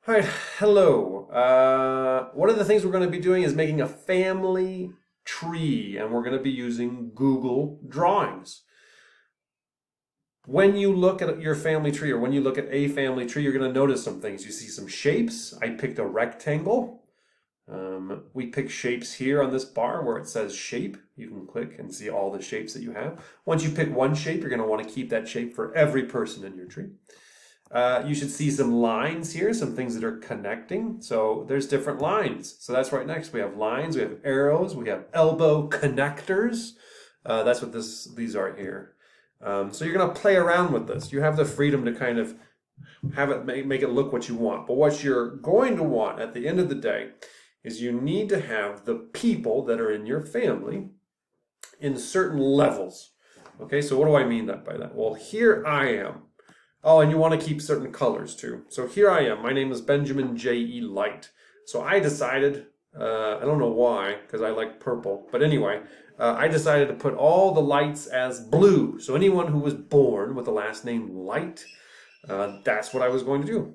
All right, hello. One of the things we're going to be doing is making a family tree, and we're going to be using Google Drawings. When you look at your family tree, or when you look at a family tree, you're going to notice some things. You see some shapes. I picked a rectangle. We pick shapes here on this bar where it says shape. You can click and see all the shapes that you have. Once you pick one shape, you're going to want to keep that shape for every person in your tree. You should see some lines here, some things that are connecting. So there's different lines. So that's right next. We have lines, we have arrows, we have elbow connectors. That's what these are here. So you're going to play around with this. You have the freedom to kind of have it make it look what you want. But what you're going to want at the end of the day is you need to have the people that are in your family in certain levels. Okay, so what do I mean by that? Well, here I am. Oh, and you want to keep certain colors too. So here I am. My name is Benjamin J.E. Light. So I decided, I don't know why, because I like purple. But anyway, I decided to put all the lights as blue. So anyone who was born with the last name Light, that's what I was going to do.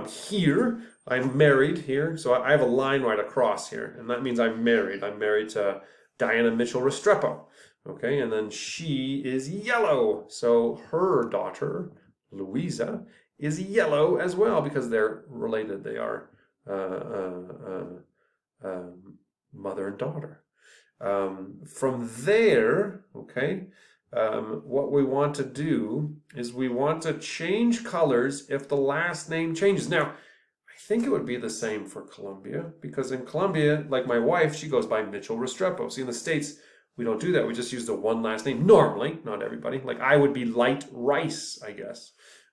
Here, I'm married here. So I have a line right across here. And that means I'm married. I'm married to Diana Mitchell Restrepo. Okay, and then she is yellow. So her daughter, Louisa, is yellow as well because they're related. They are uh, mother and daughter. From there, okay, what we want to do is we want to change colors if the last name changes. Now, I think it would be the same for Colombia because in Colombia, like my wife, she goes by Mitchell Restrepo. See, in the States, we don't do that. We just use the one last name. Normally, not everybody. Like I would be Light Rice, I guess.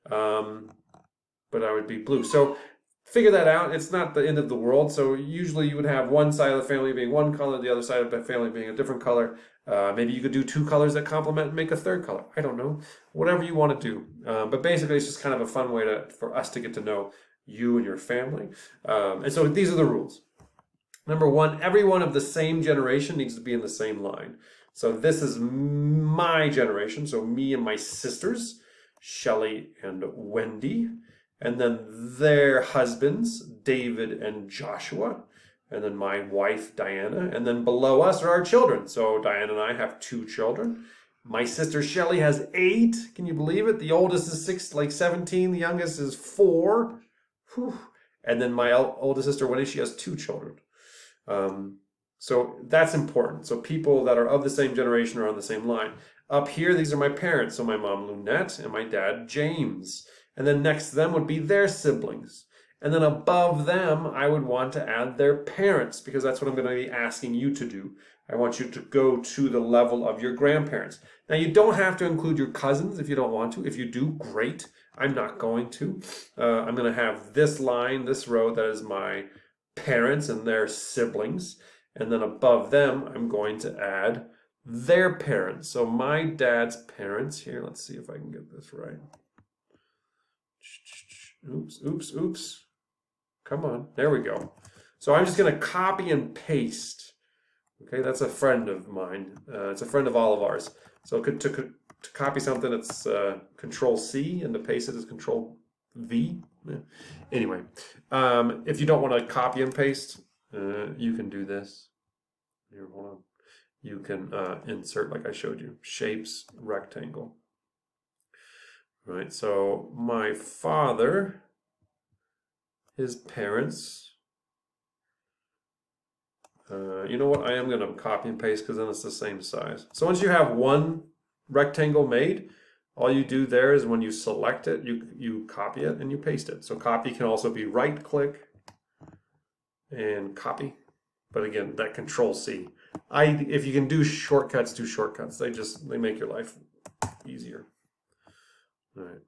But I would be blue. So figure that out. It's not the end of the world. So usually you would have one side of the family being one color, the other side of the family being a different color. Maybe you could do two colors that complement and make a third color. I don't know. Whatever you want to do. But basically, it's just kind of a fun way for us to get to know you and your family. And so these are the rules. Number one, everyone of the same generation needs to be in the same line. So this is my generation, so me and my sisters, Shelley and Wendy, and then their husbands, David and Joshua, and then my wife, Diana, and then below us are our children. So Diana and I have two children. My sister Shelley has 8. Can you believe it? The oldest is 17. The youngest is 4. Whew. And then my oldest sister Wendy, she has 2 children. So that's important. So people that are of the same generation are on the same line. Up here, these are my parents. So my mom, Lunette, and my dad, James. And then next to them would be their siblings. And then above them, I would want to add their parents because that's what I'm going to be asking you to do. I want you to go to the level of your grandparents. Now, you don't have to include your cousins if you don't want to. If you do, great. I'm not going to. I'm going to have this line, this row, that is my parents and their siblings. And then above them, I'm going to add their parents. So my dad's parents here. Let's see if I can get this right. Oops, oops, oops. Come on. There we go. So I'm just going to copy and paste. Okay, that's a friend of mine. It's a friend of all of ours. So to copy something, it's Control C, and to paste it is Control V. Yeah. Anyway, if you don't want to copy and paste, you can do this. Here, hold on. You can insert, like I showed you, shapes, rectangle. Right, so my father, his parents, you know what? I am going to copy and paste because then it's the same size. So once you have one rectangle made, all you do there is when you select it, you copy it and you paste it. So copy can also be right click and copy. But again, that Control C. If you can do shortcuts, do shortcuts. They make your life easier. All right.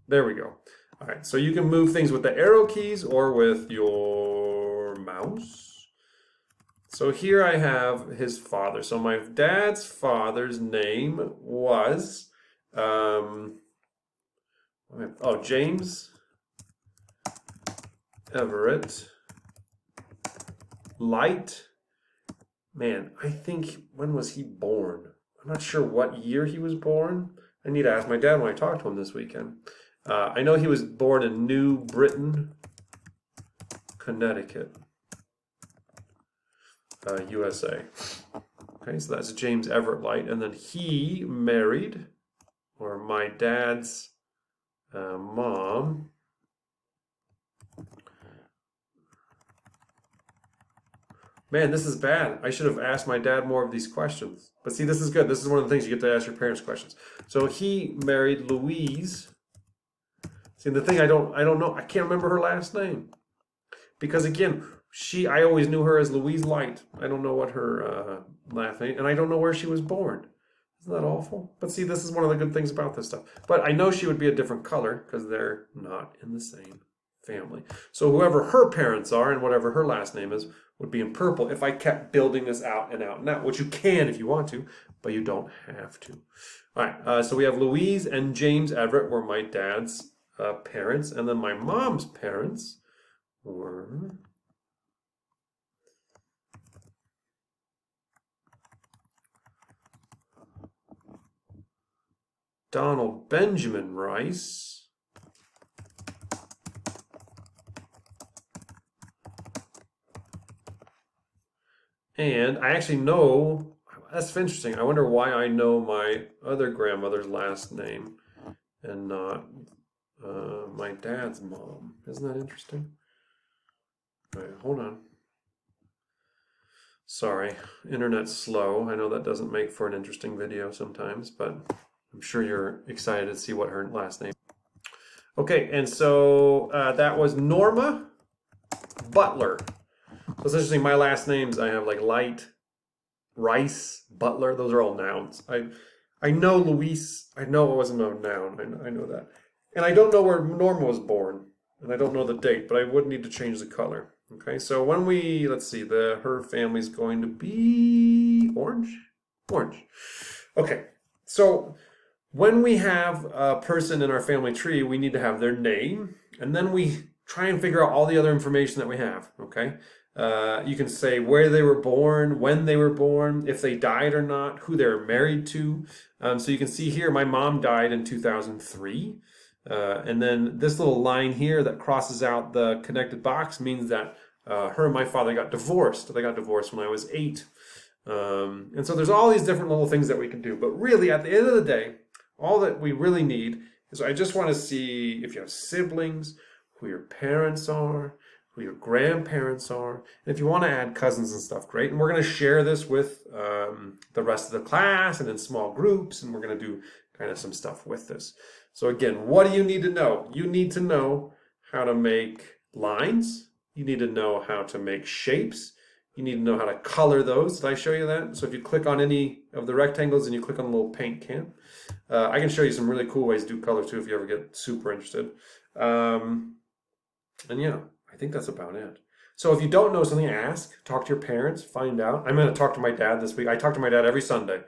There we go. All right. So you can move things with the arrow keys or with your mouse. So here I have his father. So my dad's father's name was James Everett Light. Man, I think, when was he born? I'm not sure what year he was born. I need to ask my dad when I talk to him this weekend. I know he was born in New Britain, Connecticut, USA. Okay, so that's James Everett Light. And then he married, or my dad's mom, man, this is bad. I should have asked my dad more of these questions. But see, this is good. This is one of the things you get to ask your parents questions. So he married Louise. See, the thing I don't know, I can't remember her last name. Because again, I always knew her as Louise Light. I don't know what her last name, and I don't know where she was born. Isn't that awful? But see, this is one of the good things about this stuff. But I know she would be a different color because they're not in the same family. So whoever her parents are and whatever her last name is would be in purple if I kept building this out and out and out, which you can if you want to, but you don't have to. All right, so we have Louise and James Everett were my dad's parents, and then my mom's parents were Donald Benjamin Rice and I actually know, that's interesting. I wonder why I know my other grandmother's last name and not my dad's mom. Isn't that interesting? All right, hold on. Sorry, internet's slow. I know that doesn't make for an interesting video sometimes, but I'm sure you're excited to see what her last name. Okay, and so that was Norma Butler. So it's interesting, my last names, I have like Light, Rice, Butler. Those are all nouns. I know Luis. I know it wasn't a noun. I know that. And I don't know where Norma was born. And I don't know the date, but I would need to change the color. Okay, so when we, let's see, her family's going to be orange? Orange. Okay, so when we have a person in our family tree, we need to have their name, and then we try and figure out all the other information that we have, okay? You can say where they were born, when they were born, if they died or not, who they're married to. So you can see here, my mom died in 2003. And then this little line here that crosses out the connected box means that her and my father got divorced. They got divorced when I was 8. And so there's all these different little things that we can do. But really, at the end of the day, all that we really need is I just want to see if you have siblings, who your parents are, who your grandparents are. And if you want to add cousins and stuff, great. And we're going to share this with the rest of the class and in small groups. And we're going to do kind of some stuff with this. So again, what do you need to know? You need to know how to make lines. You need to know how to make shapes. You need to know how to color those. Did I show you that? So if you click on any of the rectangles and you click on the little paint can, I can show you some really cool ways to do color too if you ever get super interested. And yeah, I think that's about it. So if you don't know something, ask, talk to your parents, find out. I'm going to talk to my dad this week. I talk to my dad every Sunday.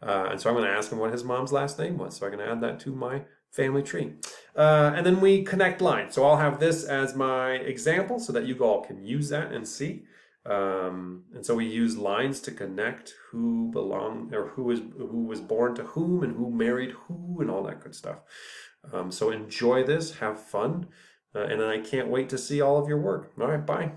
And so I'm going to ask him what his mom's last name was. So I can add that to my family tree. And then we connect lines. So I'll have this as my example so that you all can use that and see. And so we use lines to connect who belonged or who was born to whom and who married who and all that good stuff. So enjoy this, have fun, and then I can't wait to see all of your work. All right, bye.